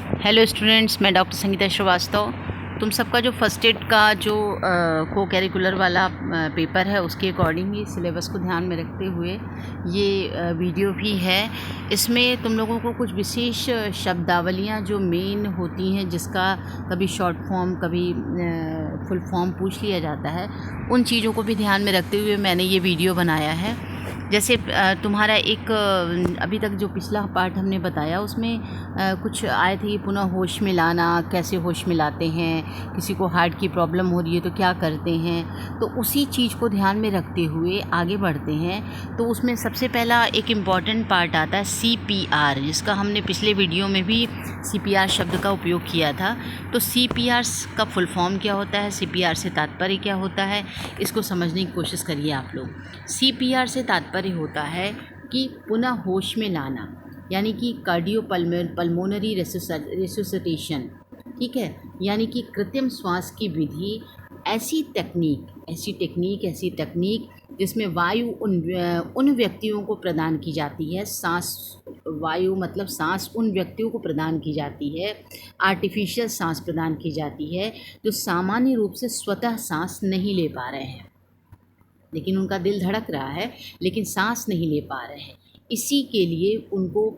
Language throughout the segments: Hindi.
हेलो स्टूडेंट्स, मैं डॉक्टर संगीता श्रीवास्तव। तुम सबका जो फर्स्ट एड का जो को करिकुलर वाला पेपर है, उसके अकॉर्डिंग ही सिलेबस को ध्यान में रखते हुए ये वीडियो भी है। इसमें तुम लोगों को कुछ विशेष शब्दावलियाँ जो मेन होती हैं, जिसका कभी शॉर्ट फॉर्म कभी फुल फॉर्म पूछ लिया जाता है, उन चीज़ों को भी ध्यान में रखते हुए मैंने ये वीडियो बनाया है। जैसे तुम्हारा एक अभी तक जो पिछला पार्ट हमने बताया, उसमें कुछ आए थे, पुनः होश में लाना, कैसे होश में लाते हैं, किसी को हार्ट की प्रॉब्लम हो रही है तो क्या करते हैं। तो उसी चीज़ को ध्यान में रखते हुए आगे बढ़ते हैं। तो उसमें सबसे पहला एक इम्पॉर्टेंट पार्ट आता है CPR, जिसका हमने पिछले वीडियो में भी CPR शब्द का उपयोग किया था। तो CPR का फुल फॉर्म क्या होता है, CPR से तात्पर्य क्या होता है, इसको समझने की कोशिश करिए आप लोग। CPR से तात्पर्य होता है कि पुनः होश में लाना, यानी कि कार्डियोपल्मोनरी रेसुसिटेशन, ठीक है। यानी कि कृत्रिम श्वास की विधि, ऐसी टेक्निक जिसमें वायु उन व्यक्तियों को प्रदान की जाती है, वायु मतलब सांस उन व्यक्तियों को प्रदान की जाती है, आर्टिफिशियल सांस प्रदान की जाती है, जो सामान्य रूप से स्वतः सांस नहीं ले पा रहे हैं, लेकिन उनका दिल धड़क रहा है लेकिन सांस नहीं ले पा रहे हैं। इसी के लिए उनको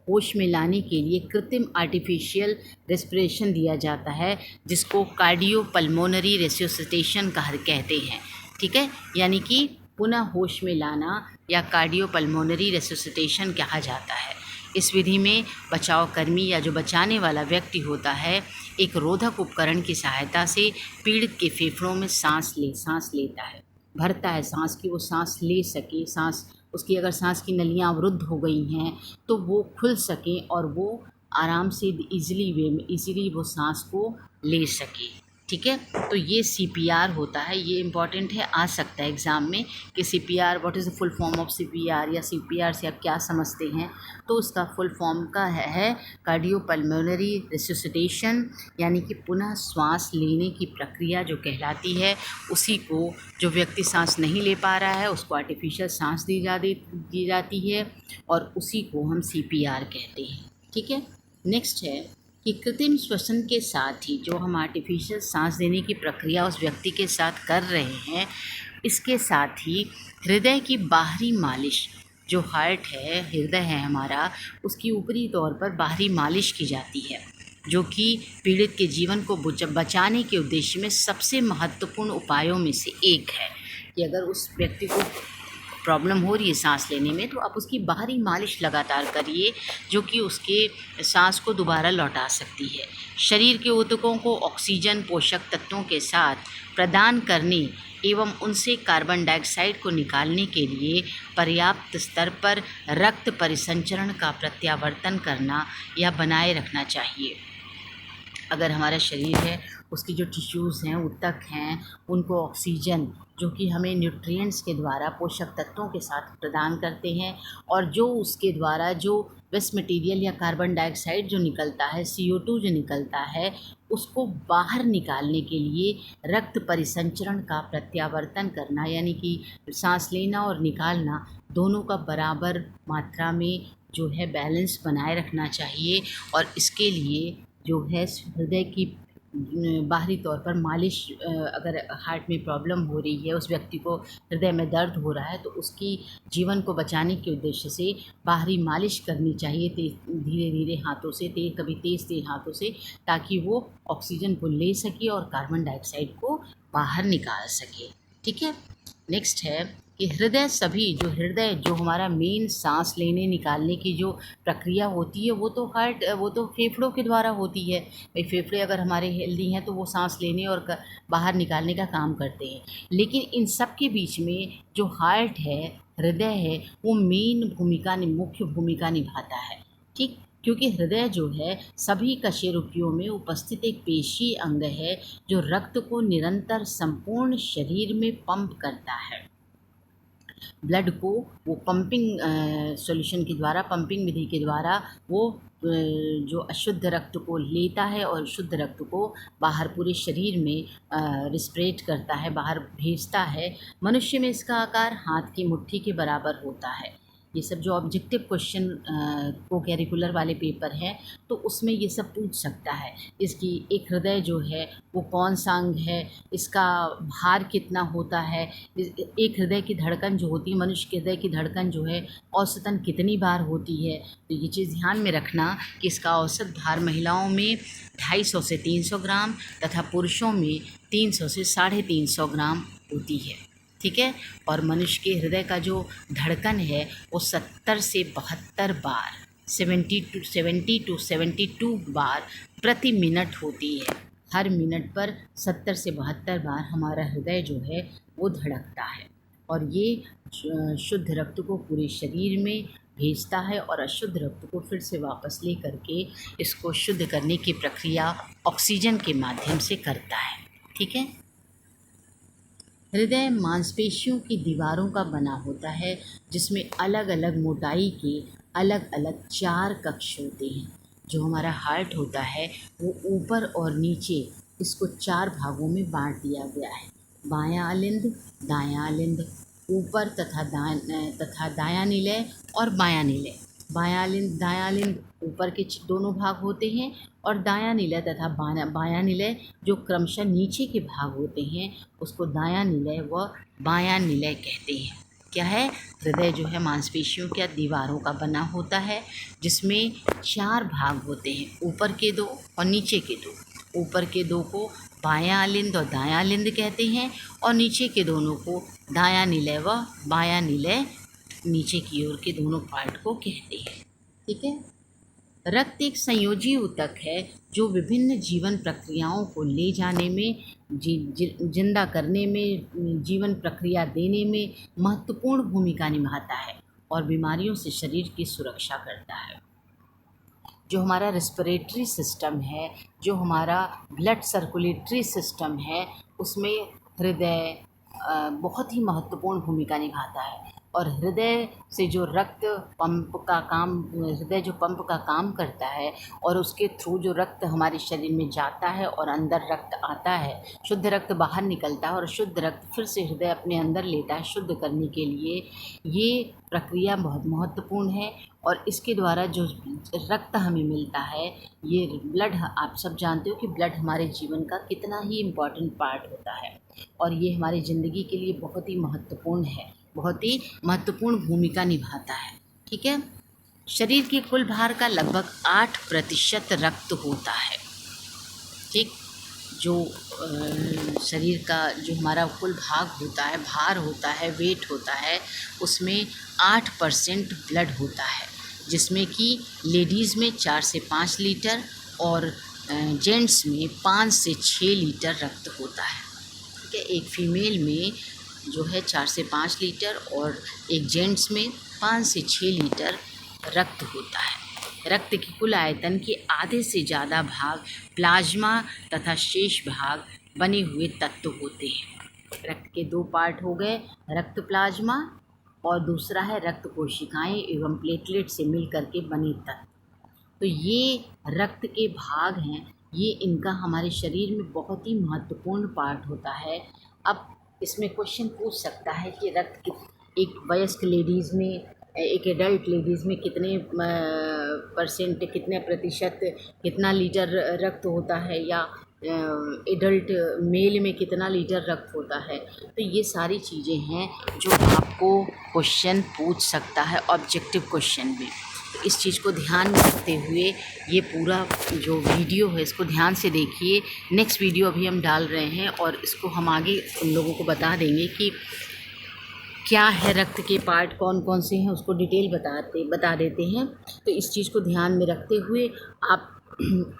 होश में लाने के लिए कृत्रिम आर्टिफिशियल रेस्पिरेशन दिया जाता है, जिसको कार्डियोपल्मोनरी रेसुसिटेशन कहते हैं, ठीक है। यानी कि पुनः होश में लाना या कार्डियोपल्मोनरी रेसुसिटेशन कहा जाता है। इस विधि में बचाव कर्मी या जो बचाने वाला व्यक्ति होता है, एक रोधक उपकरण की सहायता से पीड़ित के फेफड़ों में सांस लेता है, भरता है सांस की, वो सांस ले सके, सांस उसकी अगर सांस की नलियाँ अवरुद्ध हो गई हैं तो वो खुल सकें और वो आराम से इजीली वो सांस को ले सके, ठीक है। तो ये CPR होता है, ये इम्पॉर्टेंट है, आ सकता है एग्ज़ाम में कि CPR what is the full form of CPR, या CPR से आप क्या समझते हैं। तो उसका फुल फॉर्म का है कार्डियोपल्मोनरी रेसुसिटेशन, यानी कि पुनः श्वास लेने की प्रक्रिया जो कहलाती है, उसी को जो व्यक्ति सांस नहीं ले पा रहा है उसको आर्टिफिशियल सांस दी जाती है, और उसी को हम CPR कहते हैं, ठीक है। नेक्स्ट है कि कृत्रिम श्वसन के साथ ही जो हम आर्टिफिशियल सांस देने की प्रक्रिया उस व्यक्ति के साथ कर रहे हैं, इसके साथ ही हृदय की बाहरी मालिश, जो हार्ट है, हृदय है हमारा, उसकी ऊपरी तौर पर बाहरी मालिश की जाती है, जो कि पीड़ित के जीवन को बचाने के उद्देश्य में सबसे महत्वपूर्ण उपायों में से एक है। कि अगर उस व्यक्ति को प्रॉब्लम हो रही है सांस लेने में, तो आप उसकी बाहरी मालिश लगातार करिए, जो कि उसके सांस को दोबारा लौटा सकती है। शरीर के ऊतकों को ऑक्सीजन पोषक तत्वों के साथ प्रदान करने एवं उनसे कार्बन डाइऑक्साइड को निकालने के लिए पर्याप्त स्तर पर रक्त परिसंचरण का प्रत्यावर्तन करना या बनाए रखना चाहिए। अगर हमारा शरीर है, उसकी जो टिश्यूज़ हैं, ऊतक हैं, उनको ऑक्सीजन जो कि हमें न्यूट्रिएंट्स के द्वारा पोषक तत्वों के साथ प्रदान करते हैं, और जो उसके द्वारा जो वेस्ट मटेरियल या कार्बन डाइऑक्साइड जो निकलता है, CO2 जो निकलता है, उसको बाहर निकालने के लिए रक्त परिसंचरण का प्रत्यावर्तन करना, यानी कि सांस लेना और निकालना दोनों का बराबर मात्रा में जो है बैलेंस बनाए रखना चाहिए। और इसके लिए जो है हृदय की बाहरी तौर पर मालिश, अगर हार्ट में प्रॉब्लम हो रही है, उस व्यक्ति को हृदय में दर्द हो रहा है, तो उसकी जीवन को बचाने के उद्देश्य से बाहरी मालिश करनी चाहिए, धीरे धीरे हाथों से, कभी तेज़ हाथों से, ताकि वो ऑक्सीजन को ले सके और कार्बन डाइऑक्साइड को बाहर निकाल सके, ठीक है। नेक्स्ट है कि हृदय जो हमारा मेन सांस लेने निकालने की जो प्रक्रिया होती है, वो तो फेफड़ों के द्वारा होती है। भाई फेफड़े अगर हमारे हेल्दी हैं तो वो सांस लेने और बाहर निकालने का काम करते हैं, लेकिन इन सब के बीच में जो हार्ट है, हृदय है, वो मुख्य भूमिका निभाता है, ठीक। क्योंकि हृदय जो है सभी कशेरुकियों में उपस्थित एक पेशी अंग है, जो रक्त को निरंतर संपूर्ण शरीर में पंप करता है। ब्लड को वो सॉल्यूशन के द्वारा, पंपिंग विधि के द्वारा वो जो अशुद्ध रक्त को लेता है और शुद्ध रक्त को बाहर पूरे शरीर में रिस्प्रेट करता है, बाहर भेजता है। मनुष्य में इसका आकार हाथ की मुट्ठी के बराबर होता है, ये सब जो ऑब्जेक्टिव क्वेश्चन को कैरिकुलर वाले पेपर हैं तो उसमें ये सब पूछ सकता है। इसकी एक हृदय जो है वो कौन सा अंग है, इसका भार कितना होता है, एक हृदय की धड़कन जो होती है, मनुष्य के हृदय की धड़कन जो है औसतन कितनी बार होती है। तो ये चीज़ ध्यान में रखना कि इसका औसत भार महिलाओं में 250 से 300 ग्राम तथा पुरुषों में 300 से 350 ग्राम होती है। ठीक है। और मनुष्य के हृदय का जो धड़कन है वो 70 से 72 बार 70 टू 72 बार प्रति मिनट होती है। हर मिनट पर 70 से 72 बार हमारा हृदय जो है वो धड़कता है और ये शुद्ध रक्त को पूरे शरीर में भेजता है और अशुद्ध रक्त को फिर से वापस ले करके इसको शुद्ध करने की प्रक्रिया ऑक्सीजन के माध्यम से करता है। ठीक है। हृदय मांसपेशियों की दीवारों का बना होता है जिसमें अलग अलग मोटाई के अलग अलग 4 कक्ष होते हैं। जो हमारा हार्ट होता है वो ऊपर और नीचे इसको 4 भागों में बांट दिया गया है। बायां अलिंद, दायां अलिंद, ऊपर तथा दायां निलय और बायां निलय। बायां अलिंद दायां अलिंद ऊपर के दोनों भाग होते हैं और दायां निलय तथा बायां निलय जो क्रमशः नीचे के भाग होते हैं उसको दायां निलय व बायां निलय कहते हैं। क्या है? हृदय जो है मांसपेशियों की दीवारों का बना होता है जिसमें 4 भाग होते हैं, ऊपर के 2 और नीचे के 2। ऊपर के 2 को बायां अलिंद और दायां अलिंद कहते हैं और नीचे के दोनों को दायां निलय व बायां निलय नीचे की ओर के दोनों पार्ट को कहते हैं। ठीक है। रक्त एक संयोजी ऊतक है जो विभिन्न जीवन प्रक्रियाओं को ले जाने में, जिंदा करने में, जीवन प्रक्रिया देने में महत्वपूर्ण भूमिका निभाता है और बीमारियों से शरीर की सुरक्षा करता है। जो हमारा रेस्पिरेटरी सिस्टम है, जो हमारा ब्लड सर्कुलेटरी सिस्टम है, उसमें हृदय बहुत ही महत्वपूर्ण भूमिका निभाता है और हृदय से जो रक्त पंप का काम, हृदय जो पंप का काम करता है और उसके थ्रू जो रक्त हमारे शरीर में जाता है और अंदर रक्त आता है, शुद्ध रक्त बाहर निकलता है और शुद्ध रक्त फिर से हृदय अपने अंदर लेता है शुद्ध करने के लिए। ये प्रक्रिया बहुत महत्वपूर्ण है और इसके द्वारा जो रक्त हमें मिलता है, ये ब्लड, आप सब जानते हो कि ब्लड हमारे जीवन का कितना ही इम्पॉर्टेंट पार्ट होता है और ये हमारी ज़िंदगी के लिए बहुत ही महत्वपूर्ण है, बहुत ही महत्वपूर्ण भूमिका निभाता है। ठीक है। शरीर के कुल भार का लगभग 8% रक्त होता है। ठीक। जो शरीर का जो हमारा कुल भाग होता है, भार होता है, वेट होता है, उसमें 8% ब्लड होता है जिसमें कि लेडीज़ में 4 से 5 लीटर और जेंट्स में 5 से 6 लीटर रक्त होता है। ठीक है। एक फीमेल में जो है 4 से 5 लीटर और एक जेंट्स में 5 से 6 लीटर रक्त होता है। रक्त की कुल आयतन के आधे से ज़्यादा भाग प्लाज्मा तथा शेष भाग बने हुए तत्व होते हैं। रक्त के 2 पार्ट हो गए, रक्त प्लाज्मा और दूसरा है रक्त कोशिकाएं एवं प्लेटलेट से मिलकर के बने तत्व। तो ये रक्त के भाग हैं, ये इनका हमारे शरीर में बहुत ही महत्वपूर्ण पार्ट होता है। अब इसमें क्वेश्चन पूछ सकता है कि रक्त एक वयस्क लेडीज़ में, एक एडल्ट लेडीज़ में कितने परसेंट, कितने प्रतिशत, कितना लीटर रक्त होता है या एडल्ट मेल में कितना लीटर रक्त होता है। तो ये सारी चीज़ें हैं जो आपको क्वेश्चन पूछ सकता है ऑब्जेक्टिव क्वेश्चन में। तो इस चीज़ को ध्यान में रखते हुए ये पूरा जो वीडियो है इसको ध्यान से देखिए। नेक्स्ट वीडियो अभी हम डाल रहे हैं और इसको हम आगे उन लोगों को बता देंगे कि क्या है रक्त के पार्ट कौन कौन से हैं, उसको डिटेल बता देते हैं। तो इस चीज़ को ध्यान में रखते हुए आप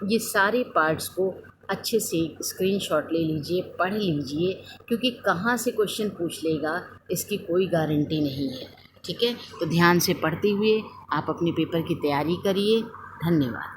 ये सारे पार्ट्स को अच्छे से स्क्रीनशॉट ले लीजिए, पढ़ लीजिए, क्योंकि कहाँ से क्वेश्चन पूछ लेगा इसकी कोई गारंटी नहीं है। ठीक है। तो ध्यान से पढ़ते हुए आप अपने पेपर की तैयारी करिए। धन्यवाद।